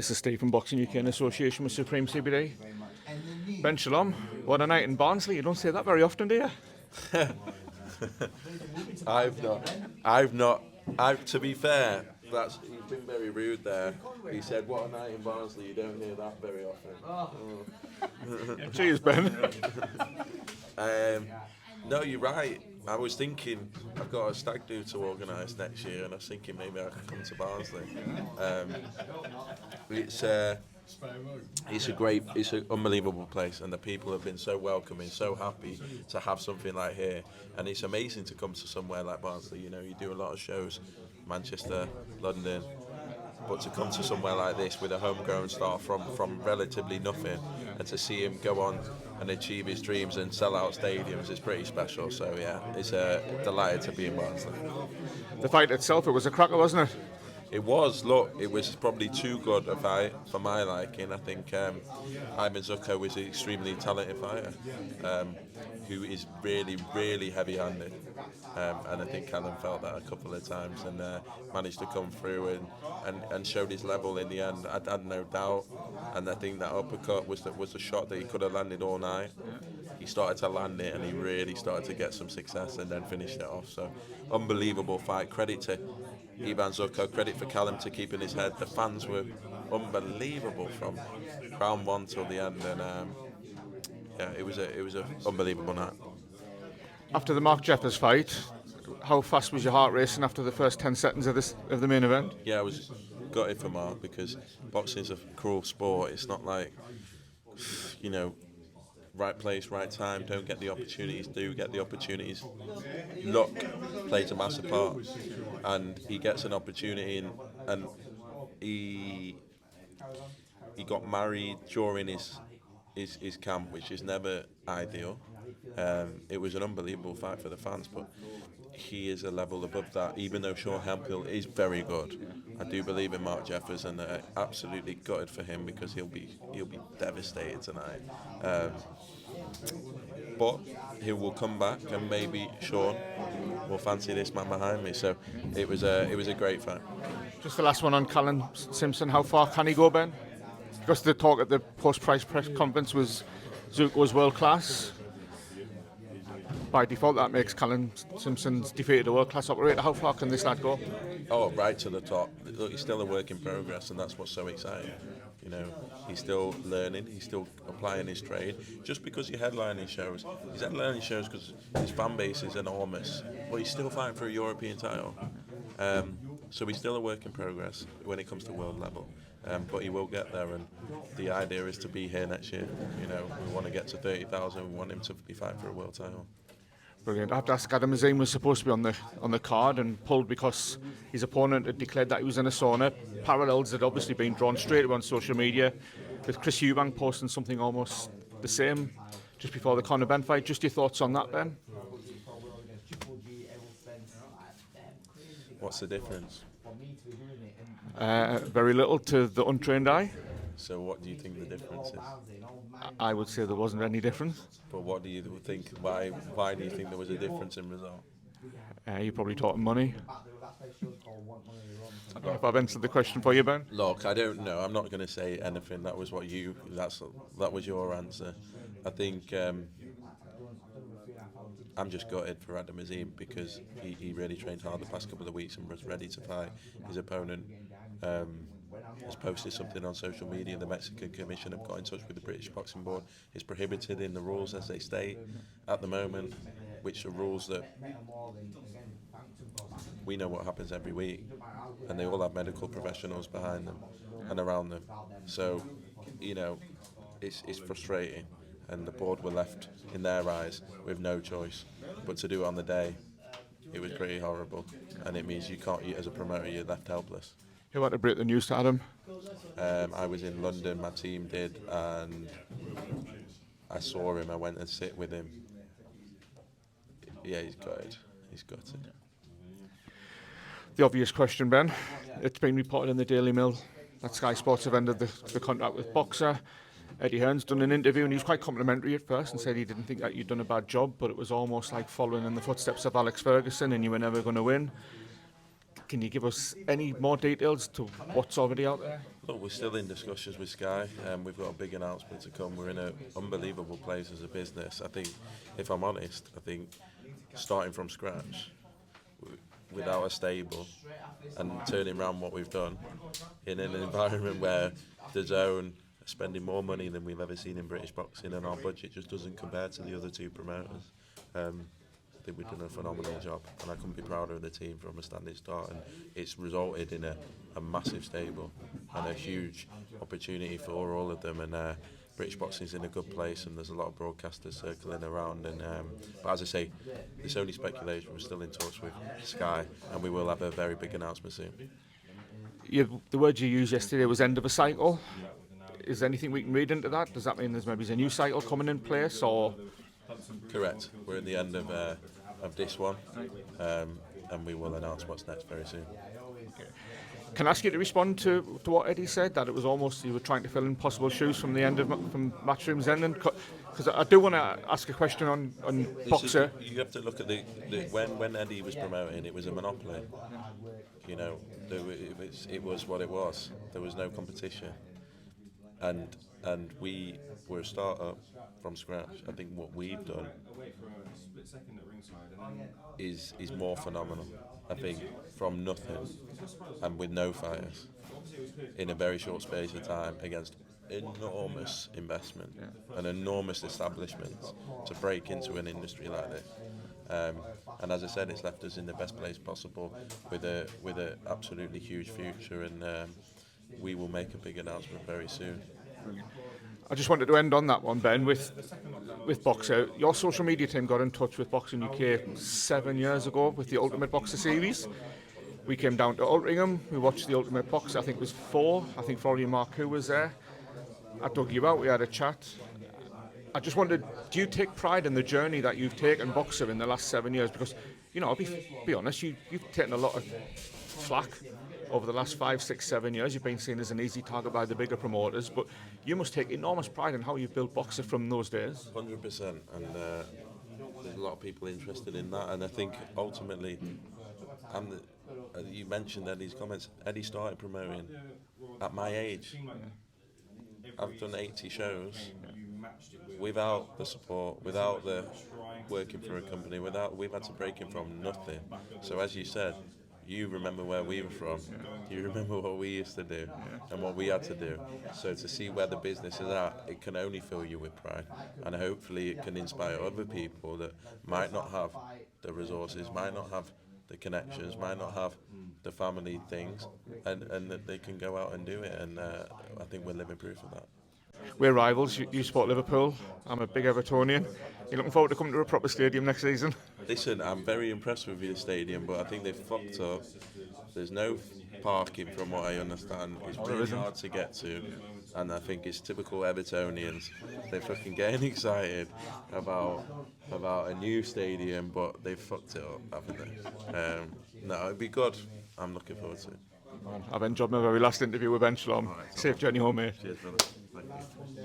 This is Steve from Boxing UK in association with Supreme CBD. Ben, Shalom, what a night in Barnsley. You don't say that very often, do you? I've not. To be fair, he's been very rude there. He said, "What a night in Barnsley." You don't hear that very often. Cheers, Ben. No, you're right. I was thinking I've got a stag do to organise next year, and I was thinking maybe I could come to Barnsley. It's an unbelievable place, and the people have been so welcoming, so happy to have something like here, and it's amazing to come to somewhere like Barnsley. You know, you do a lot of shows, Manchester, London, but to come to somewhere like this with a homegrown star from relatively nothing, and to see him go on and achieve his dreams and sell out stadiums is pretty special. So yeah, it's delighted to be in Barnsley. The fight itself, it was a cracker, wasn't it? It was. Look, it was probably too good a fight for my liking. I think Ivan Zucco is an extremely talented fighter who is really, really heavy-handed. And I think Callum felt that a couple of times and managed to come through and showed his level in the end. I had no doubt. And I think that uppercut was the shot that he could have landed all night. He started to land it and he really started to get some success and then finished it off. So, unbelievable fight. Credit to Ivan Zucco, credit for Callum to keeping his head. The fans were unbelievable from round one till the end, and it was a unbelievable night. After the Mark Jeffers fight, how fast was your heart racing after the first 10 seconds of the main event? Yeah, I was gutted for Mark because boxing's a cruel sport. It's not like, you know, right place, right time, don't get the opportunities, do get the opportunities. Luck plays a massive part, and he gets an opportunity, and he got married during his camp, which is never ideal. It was an unbelievable fight for the fans, but he is a level above that. Even though Sean Hemphill is very good, I do believe in Mark Jeffers, and absolutely gutted for him because he'll be devastated tonight. But he will come back, and maybe Sean will fancy this man behind me. So it was a great fight. Just the last one on Callum Simpson. How far can he go, Ben? Because the talk at the post-price press conference was Zuko was world class. By default, that makes Callum Simpson's defeated a world-class operator. How far can this lad go? Oh, right to the top. Look, he's still a work in progress, and that's what's so exciting. You know, he's still learning, he's still applying his trade. Just because he's headlining shows because his fan base is enormous, but he's still fighting for a European title. So he's still a work in progress when it comes to world level. But he will get there, and the idea is to be here next year. You know, we want to get to 30,000. We want him to be fighting for a world title. Brilliant. I have to ask, Adam Azim was supposed to be on the card and pulled because his opponent had declared that he was in a sauna. Parallels had obviously been drawn straight away on social media, with Chris Eubank posting something almost the same just before the Conor Ben fight. Just your thoughts on that, Ben? What's the difference? Very little to the untrained eye. So what do you think the difference is? I would say there wasn't any difference. But what do you think? Why do you think there was a difference in result? You're probably talking money. I don't know if I've answered the question for you, Ben. Look, I don't know. I'm not going to say anything. That was that was your answer. I think I'm just gutted for Adam Azim because he really trained hard the past couple of weeks and was ready to fight. His opponent has posted something on social media. The Mexican Commission have got in touch with the British Boxing Board. It's prohibited in the rules as they state at the moment, which are rules that we know what happens every week, and they all have medical professionals behind them and around them. So, you know, it's frustrating, and the board were left, in their eyes, with no choice but to do it on the day. It was pretty horrible, and it means you can't, as a promoter, you're left helpless. Who had to break the news to Adam? I was in London, my team did, and I saw him, I went and sit with him. Yeah, he's gutted. The obvious question, Ben. It's been reported in the Daily Mail that Sky Sports have ended the contract with boxer. Eddie Hearn's done an interview and he was quite complimentary at first and said he didn't think that you'd done a bad job, but it was almost like following in the footsteps of Alex Ferguson and you were never going to win. Can you give us any more details to what's already out there? Look, we're still in discussions with Sky, and we've got a big announcement to come. We're in an unbelievable place as a business. I think, if I'm honest, I think starting from scratch, without a stable, and turning around what we've done in an environment where the zone are spending more money than we've ever seen in British boxing, and our budget just doesn't compare to the other two promoters. I think we've done a phenomenal job, and I couldn't be prouder of the team from a standing start, and it's resulted in a massive stable and a huge opportunity for all of them, and British boxing's in a good place, and there's a lot of broadcasters circling around, and but as I say, it's only speculation. We're still in talks with Sky, and we will have a very big announcement soon. The word you used yesterday was end of a cycle. Is there anything we can read into that? Does that mean there's maybe a new cycle coming in place, or...? Correct. We're at the end of this one, and we will announce what's next very soon. Can I ask you to respond to what Eddie said, that it was almost you were trying to fill in possible shoes from the end of from Matchroom's end? Because I do want to ask a question on Boxer. You have to look at when Eddie was promoting, it was a monopoly. You know, it was what it was. There was no competition, and we were a start-up from scratch. I think what we've done is more phenomenal. I think from nothing and with no fires in a very short space of time against enormous investment and enormous establishments to break into an industry like this. And as I said, it's left us in the best place possible with a absolutely huge future, and we will make a big announcement very soon. I just wanted to end on that one, Ben, with Boxer. Your social media team got in touch with Boxing UK 7 years ago with the Ultimate Boxer series. We came down to Altrincham, we watched the Ultimate Boxer, I think it was 4, I think Florian Marcoux was there. I dug you out, we had a chat. I just wondered, do you take pride in the journey that you've taken Boxer in the last 7 years? Because, you know, I'll be honest, you've taken a lot of flack over the last 5, 6, 7 years. You've been seen as an easy target by the bigger promoters, but you must take enormous pride in how you've built Boxer from those days. 100%, and there's a lot of people interested in that, and I think ultimately, you mentioned Eddie's comments, Eddie started promoting at my age. I've done 80 shows without the support, without the working for a company, we've had to break in from nothing. So as you said, you remember where we were from, you remember what we used to do and what we had to do. So to see where the business is at, it can only fill you with pride, and hopefully it can inspire other people that might not have the resources, might not have the connections, might not have the family things, and that they can go out and do it, and I think we're living proof of that. We're rivals. You support Liverpool. I'm a big Evertonian. You looking forward to coming to a proper stadium next season? Listen, I'm very impressed with your stadium, but I think they've fucked up. There's no parking from what I understand. It's really hard to get to, and I think it's typical Evertonians. They're fucking getting excited about a new stadium, but they've fucked it up, haven't they? No, it'd be good. I'm looking forward to it. I've enjoyed my very last interview with Ben Shalom. Safe journey home, mate. Cheers, brother. Thank you.